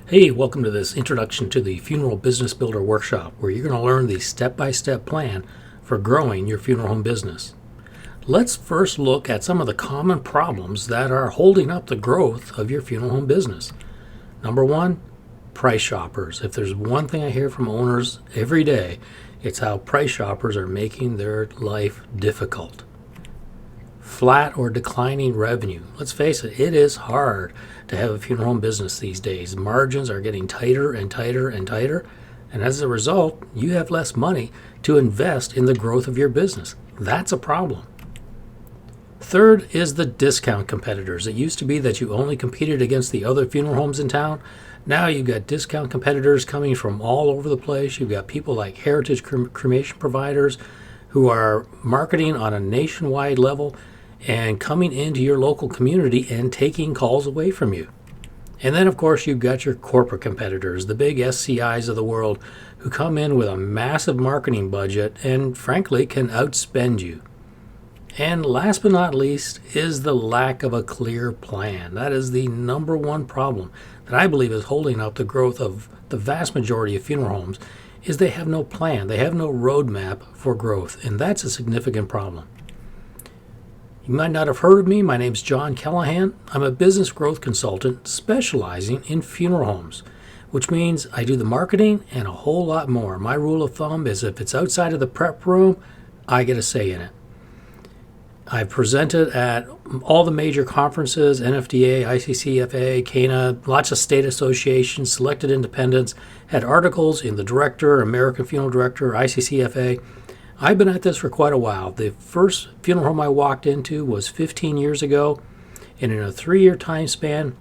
Hey, welcome to this introduction to the Funeral Business Builder Workshop, where you're going to learn the step-by-step plan for growing your funeral home business. Let's first look at some of the common problems that are holding up the growth of your funeral home business. Number one, price shoppers. If there's one thing I hear from owners every day, it's how price shoppers are making their life difficult. Flat or declining revenue. Let's face it, it is hard to have a funeral home business these days. Margins are getting tighter and tighter and tighter, and as a result, you have less money to invest in the growth of your business. That's a problem. Third is the discount competitors. It used to be that you only competed against the other funeral homes in town. Now you've got discount competitors coming from all over the place. You've got people like heritage cremation providers who are marketing on a nationwide level and coming into your local community and taking calls away from you. And then, of course, you've got your corporate competitors, the big SCIs of the world, who come in with a massive marketing budget and, frankly, can outspend you. And last but not least is the lack of a clear plan. That is the number one problem that I believe is holding up the growth of the vast majority of funeral homes, is they have no plan. They have no roadmap for growth, and that's a significant problem. You might not have heard of me. My name's John Callahan. I'm a business growth consultant specializing in funeral homes, which means I do the marketing and a whole lot more. My rule of thumb is if it's outside of the prep room, I get a say in it. I've presented at all the major conferences, NFDA, ICCFA, CANA, lots of state associations, selected independents, had articles in the Director, American Funeral Director, ICCFA. I've been at this for quite a while. The first funeral home I walked into was 15 years ago, and in a 3-year time span,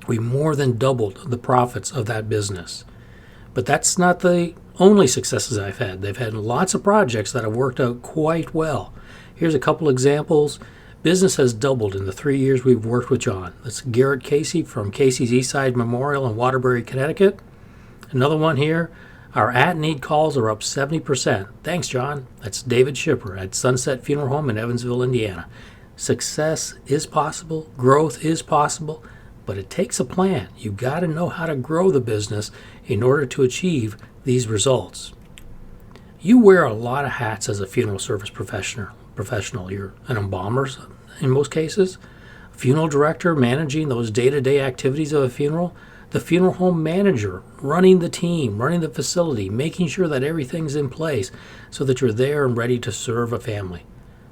we more than doubled the profits of that business. But that's not the only successes I've had. They've had lots of projects that have worked out quite well. Here's a couple examples. Business has doubled in the 3 years we've worked with John. That's Garrett Casey from Casey's Eastside Memorial in Waterbury, Connecticut. Another one here. Our at-need calls are up 70%. Thanks, John. That's David Shipper at Sunset Funeral Home in Evansville, Indiana. Success is possible. Growth is possible. But it takes a plan. You've got to know how to grow the business in order to achieve these results. You wear a lot of hats as a funeral service professional. You're an embalmer in most cases, a funeral director managing those day-to-day activities of a funeral, the funeral home manager running the team, running the facility, making sure that everything's in place so that you're there and ready to serve a family.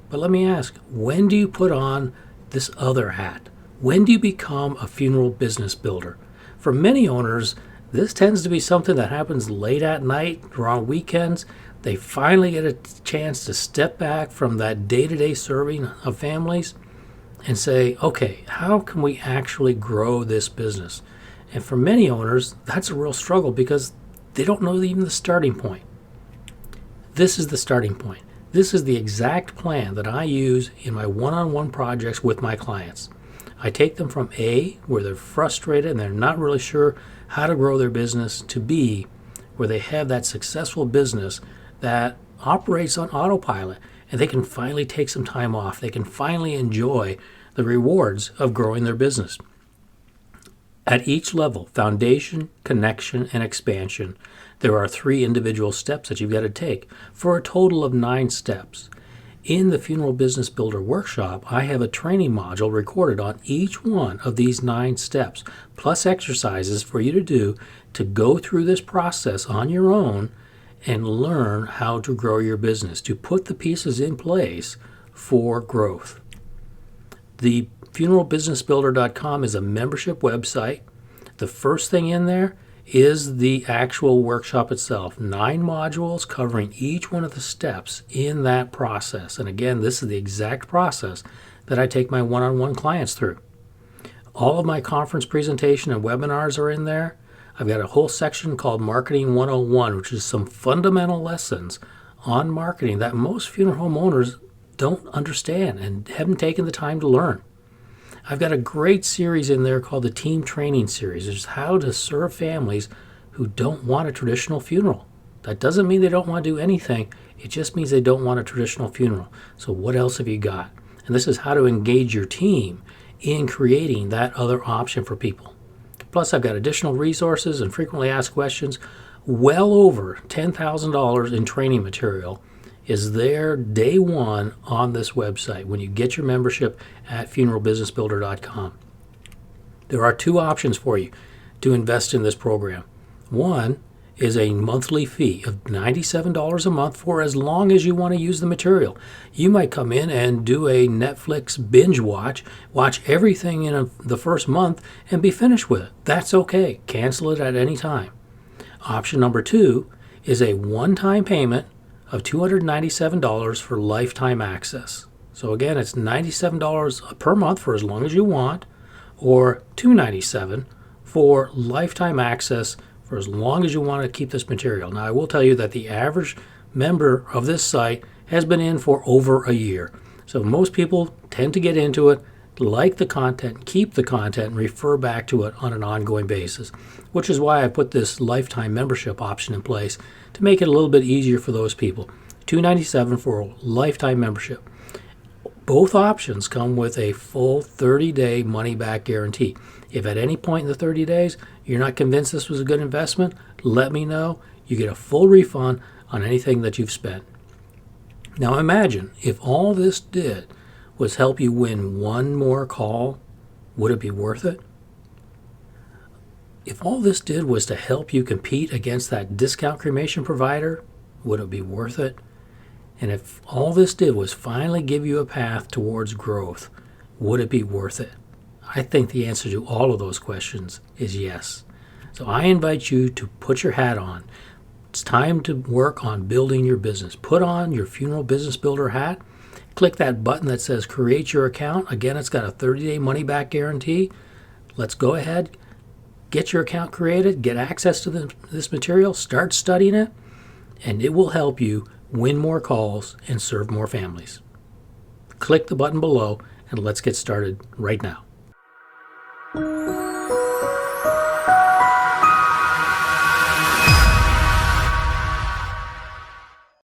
But let me ask, when do you put on this other hat? When do you become a funeral business builder? For many owners, this tends to be something that happens late at night or on weekends. They finally get a chance to step back from that day-to-day serving of families and say, okay, how can we actually grow this business? And for many owners, that's a real struggle because they don't know even the starting point. This is the starting point. This is the exact plan that I use in my one-on-one projects with my clients. I take them from A, where they're frustrated and they're not really sure how to grow their business, to B, where they have that successful business that operates on autopilot and they can finally take some time off. They can finally enjoy the rewards of growing their business. At each level, foundation, connection, and expansion, there are 3 individual steps that you've got to take for a total of 9 steps. In the Funeral Business Builder Workshop, I have a training module recorded on each one of these 9 steps, plus exercises for you to do to go through this process on your own and learn how to grow your business, to put the pieces in place for growth. The funeralbusinessbuilder.com is a membership website. The first thing in there is the actual workshop itself. 9 modules covering each one of the steps in that process. And again, this is the exact process that I take my one-on-one clients through. All of my conference presentation and webinars are in there. I've got a whole section called Marketing 101, which is some fundamental lessons on marketing that most funeral home owners don't understand and haven't taken the time to learn. I've got a great series in there called the Team Training Series. It's how to serve families who don't want a traditional funeral. That doesn't mean they don't want to do anything. It just means they don't want a traditional funeral. So what else have you got? And this is how to engage your team in creating that other option for people. Plus, I've got additional resources and frequently asked questions. Well over $10,000 in training material is there day one on this website when you get your membership at funeralbusinessbuilder.com. There are two options for you to invest in this program. One is a monthly fee of $97 a month for as long as you want to use the material. You might come in and do a Netflix binge watch everything in the first month and be finished with it. That's okay. Cancel it at any time. Option number two is a one-time payment of $297 for lifetime access. So again, it's $97 per month for as long as you want, or $297 for lifetime access for as long as you want to keep this material. Now, I will tell you that the average member of this site has been in for over a year. So most people tend to get into it, like the content, keep the content, and refer back to it on an ongoing basis, which is why I put this lifetime membership option in place to make it a little bit easier for those people. $297 for a lifetime membership. Both options come with a full 30-day money-back guarantee. If at any point in the 30 days you're not convinced this was a good investment, let me know. You get a full refund on anything that you've spent. Now imagine if all this did was help you win one more call, would it be worth it? If all this did was to help you compete against that discount cremation provider, would it be worth it? And if all this did was finally give you a path towards growth, would it be worth it? I think the answer to all of those questions is yes. So I invite you to put your hat on. It's time to work on building your business. Put on your Funeral Business Builder hat. Click that button that says create your account. Again, it's got a 30-day money-back guarantee. Let's go ahead, get your account created, get access to this material, start studying it, and it will help you win more calls and serve more families. Click the button below and let's get started right now.